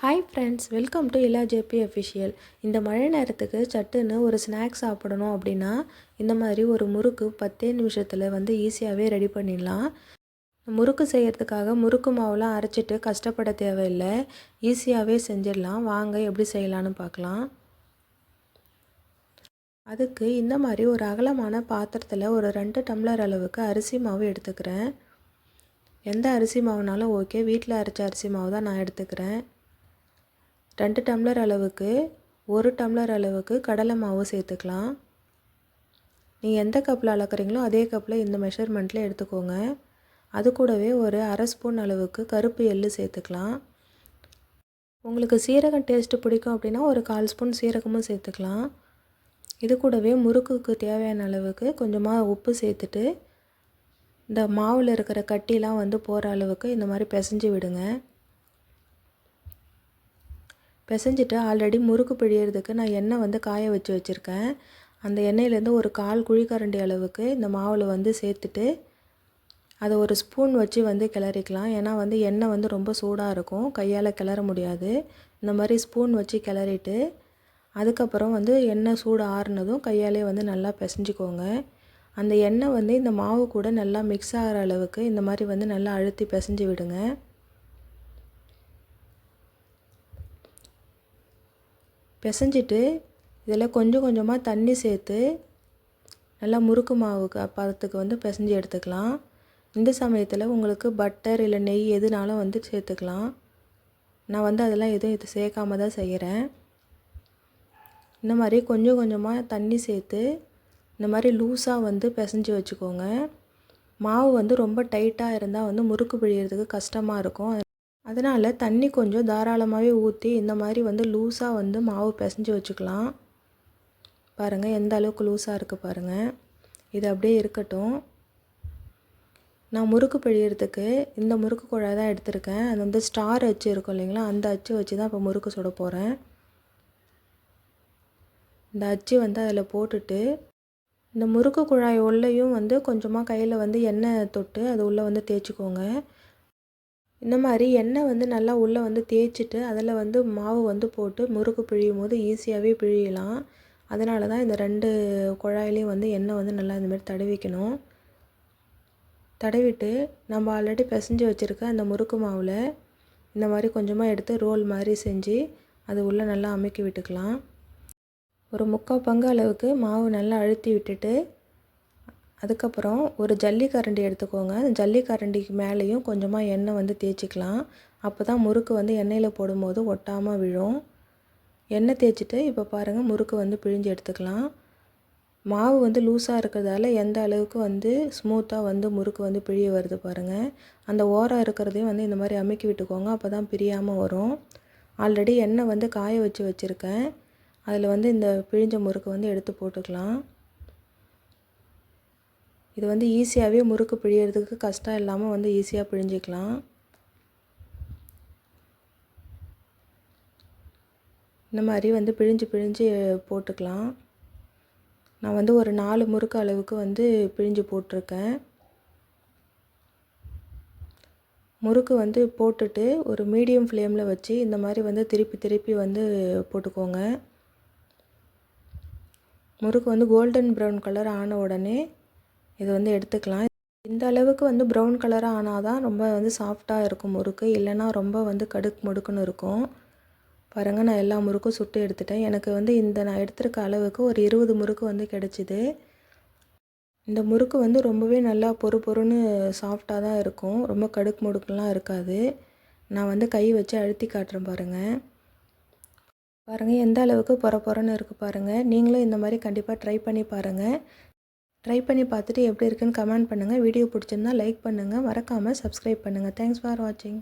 Hi friends, welcome to Ila JP official. இந்த மழை நேரத்துக்கு சட்டுன்னு ஒரு ஸ்நாக்ஸ் சாப்பிடணும் அப்படின்னா இந்த மாதிரி ஒரு முறுக்கு 10 நிமிஷத்தில் ஈஸியாகவே ரெடி பண்ணிடலாம். முறுக்கு செய்கிறதுக்காக முறுக்கு மாவுலாம் அரைச்சிட்டு கஷ்டப்பட தேவையில்லை, ஈஸியாகவே செஞ்சிடலாம். வாங்க எப்படி செய்யலான்னு பார்க்கலாம். அதுக்கு இந்த மாதிரி ஒரு அகலமான பாத்திரத்தில் ஒரு 2 டம்ளர் அளவுக்கு அரிசி மாவு எடுத்துக்கிறேன். எந்த அரிசி மாவுனாலும் ஓகே, வீட்டில் அரைச்ச அரிசி மாவு தான் நான் எடுத்துக்கிறேன். 2 டம்ளர் அளவுக்கு 1 டம்ளர் அளவுக்கு கடலை மாவு சேர்த்துக்கலாம். நீங்கள் எந்த கப்பில் அளக்குறீங்களோ அதே கப்பில் இந்த மெஷர்மெண்ட்டில் எடுத்துக்கோங்க. அது கூடவே ஒரு அரை ஸ்பூன் அளவுக்கு கருப்பு எள்ளு சேர்த்துக்கலாம். உங்களுக்கு சீரகம் டேஸ்ட்டு பிடிக்கும் அப்படின்னா ஒரு 1/4 ஸ்பூன் சீரகமும் சேர்த்துக்கலாம். இது கூடவே முறுக்குக்கு தேவையான அளவுக்கு கொஞ்சமாக உப்பு சேர்த்துட்டு இந்த மாவில் இருக்கிற கட்டிலாம் போகிற அளவுக்கு இந்த மாதிரி பிசைஞ்சு விடுங்க. பிசைஞ்சிட்டு ஆல்ரெடி முறுக்கு பிழியறதுக்கு நான் எண்ணெய் காய வச்சு வச்சுருக்கேன். அந்த எண்ணெயிலேருந்து ஒரு 1/4 குழிக்கரண்டி அளவுக்கு இந்த மாவில் சேர்த்துட்டு அதை ஒரு ஸ்பூன் வச்சு கிளறிக்கலாம். ஏன்னா எண்ணெய் ரொம்ப சூடாக இருக்கும், கையால் கிளற முடியாது. இந்த மாதிரி ஸ்பூன் வச்சு கிளறிட்டு அதுக்கப்புறம் எண்ணெய் சூடு ஆறுனதும் கையாலே நல்லா பிசைஞ்சிக்கோங்க. அந்த எண்ணெய் இந்த மாவு கூட நல்லா மிக்ஸ் ஆகிற அளவுக்கு இந்த மாதிரி நல்லா அழுத்தி பிசைஞ்சு விடுங்க. பிசைஞ்சிட்டு இதில் கொஞ்சம் கொஞ்சமாக தண்ணி சேர்த்து நல்லா முறுக்கு மாவுக்கு பதத்துக்கு பிசைஞ்சு எடுத்துக்கலாம். இந்த சமயத்தில் உங்களுக்கு பட்டர் இல்லை நெய் எதுனாலும் சேர்த்துக்கலாம். நான் அதெல்லாம் எதுவும் இது சேர்க்காம தான் செய்கிறேன். இந்த மாதிரி கொஞ்சம் கொஞ்சமாக தண்ணி சேர்த்து இந்த மாதிரி லூஸாக பிசைஞ்சு வச்சுக்கோங்க. மாவு ரொம்ப டைட்டாக இருந்தால் முறுக்கு பிழியறதுக்கு கஷ்டமாக இருக்கும். அதனால் தண்ணி கொஞ்சம் தாராளமாகவே ஊற்றி இந்த மாதிரி லூஸாக மாவு பிசைஞ்சு வச்சுக்கலாம். பாருங்கள் எந்த அளவுக்கு லூஸாக இருக்குது பாருங்கள். இது அப்படியே இருக்கட்டும். நான் முறுக்கு பிழியறதுக்கு இந்த முறுக்கு குழாய் தான் எடுத்திருக்கேன். அது ஸ்டார் அச்சு இருக்கும் இல்லைங்களா, அந்த அச்சு வச்சு தான் இப்போ முறுக்கு சுட போகிறேன். இந்த அச்சு அதில் போட்டுட்டு இந்த முறுக்கு குழாய் உள்ளேயும் கொஞ்சமாக கையில் எண்ணெய் தொட்டு அது உள்ளே தேய்ச்சிக்கோங்க. இந்த மாதிரி எண்ணெய் நல்லா உள்ளே தேய்ச்சிட்டு அதில் மாவு போட்டு முறுக்கு பிழியும் போது ஈஸியாகவே பிழியலாம். அதனால தான் இந்த 2 குழாயிலையும் எண்ணெய் நல்லா இந்தமாதிரி தடவிக்கணும். தடவிட்டு நம்ம ஆல்ரெடி பிசைஞ்சு வச்சுருக்க அந்த முறுக்கு மாவில் இந்த மாதிரி கொஞ்சமாக எடுத்து ரோல் மாதிரி செஞ்சு அது உள்ளே நல்லா அமுக்கி விட்டுக்கலாம். ஒரு 3/4 பங்கு அளவுக்கு மாவு நல்லா அழுத்தி விட்டுட்டு அதுக்கப்புறம் ஒரு ஜல்லிக்கரண்டி எடுத்துக்கோங்க. ஜல்லிக்கரண்டிக்கு மேலேயும் கொஞ்சமாக எண்ணெய் தேய்ச்சிக்கலாம். அப்போ தான் முறுக்கு எண்ணெயில் போடும்போது ஒட்டாமல் விழும். எண்ணெய் தேய்ச்சிட்டு இப்போ பாருங்கள் முறுக்கு பிழிஞ்சு எடுத்துக்கலாம். மாவு லூஸாக இருக்கிறதால எந்த அளவுக்கு ஸ்மூத்தாக முறுக்கு பிழிய வருது பாருங்கள். அந்த ஓரம் இருக்கிறதையும் இந்த மாதிரி அமுக்கி விட்டுக்கோங்க, அப்போ தான் பிரியாமல் வரும். ஆல்ரெடி எண்ணெய் காய வச்சு வச்சுருக்கேன். அதில் இந்த பிழிஞ்ச முறுக்கு எடுத்து போட்டுக்கலாம். இது ஈஸியாகவே முறுக்கு பிழியறதுக்கு கஷ்டம் இல்லாமல் ஈஸியாக பிழிஞ்சிக்கலாம். இந்த மாதிரி பிழிஞ்சு பிழிஞ்சு போட்டுக்கலாம். நான் ஒரு 4 முறுக்கு அளவுக்கு பிழிஞ்சு போட்டிருக்கேன். முறுக்கு போட்டுட்டு ஒரு மீடியம் ஃப்ளேமில் வச்சு இந்த மாதிரி திருப்பி திருப்பி போட்டுக்கோங்க. முறுக்கு கோல்டன் ப்ரௌன் கலர் ஆன உடனே இது எடுத்துக்கலாம். இந்த அளவுக்கு ப்ரௌன் கலராக ஆனால் தான் ரொம்ப சாஃப்டாக இருக்கும் முறுக்கு, இல்லைன்னா ரொம்ப கடுக்கு முடுக்குன்னு இருக்கும். பாருங்கள் நான் எல்லா முறுக்கும் சுட்டு எடுத்துட்டேன். எனக்கு இந்த நான் எடுத்துருக்க அளவுக்கு ஒரு 20 முறுக்கு கிடச்சிது. இந்த முறுக்கு ரொம்பவே நல்லா பொறுன்னு சாஃப்டாக தான் இருக்கும், ரொம்ப கடுக்கு முடுக்குலாம் இருக்காது. நான் கை வச்சு அழுத்தி காட்டுறேன் பாருங்கள். பாருங்கள் எந்த அளவுக்கு பொறன்னு இருக்குது பாருங்கள். நீங்களும் இந்த மாதிரி கண்டிப்பாக ட்ரை பண்ணி பாருங்கள். ட்ரை பண்ணி பார்த்துட்டு எப்படி இருக்குன்னு கமெண்ட் பண்ணுங்கள். வீடியோ பிடிச்சிருந்தா லைக் பண்ணுங்கள், மறக்காமல் சப்ஸ்கிரைப் பண்ணுங்கள். தேங்க்ஸ் ஃபார் வாட்சிங்.